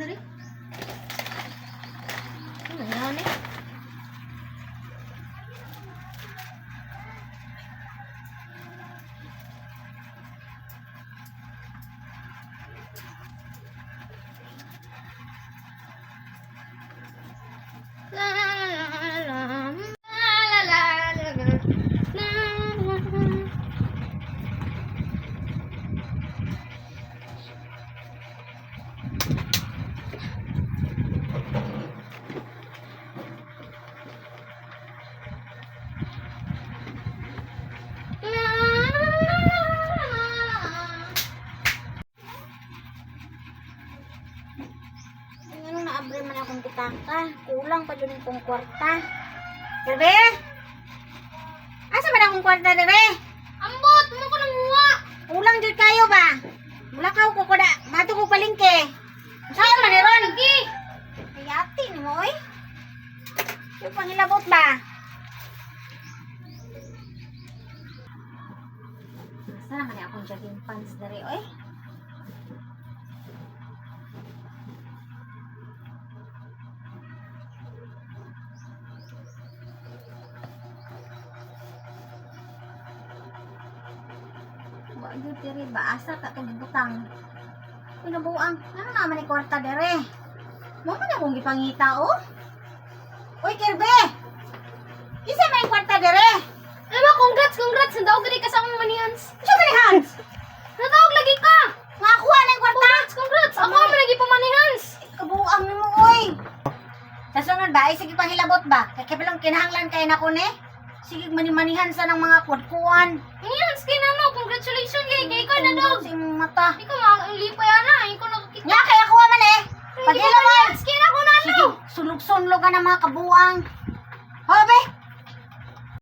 dali. Ano yan eh? La la la la la la la la la. Ano naabre man akong kitaka. Kulang pa dyan kong kwarta. Kirbe? Asa man akong kwarta, Kirbe? Ambot, mo ko nang muwa. Kulang dyan kayo ba? Wala ka ko kuda. Mato ko palingke. Saan man ni Ron? Lagi. Kayatin mo eh. Yung pangilabot ba? Asa naman akong jogging pants dari oy? Wa gyud diri ba asa ka tong butang. Pinabuang. Ano naman ni kwarta dere? Mo man akong gipangita oh. Oy Kirbe. Isa may kwarta dere. Ama, congrats. Nadaog gani ka sa akong manihans. Sa may hands. Nadaog lagi ka. Ngakuha na yung kwarta. Congrats. Ako man lagi pamanihans. Kabuang ni mo oy. Sa sunod ba ay sige panghilabot ba? Kay kabilang kinahanglan kay nako ni. Sige manimanihan sa ng mga kwadkuan. Manihans kay nano. Congratulations kay ikaw nadaog. Sa imong mata. Ikaw maulipay ana. Ikaw nakakita. Nya kay ako man eh. Paghilawan. Manihans kay nako nano. Sige, sulog-sunlog ka ng mga kabuang. Hobe,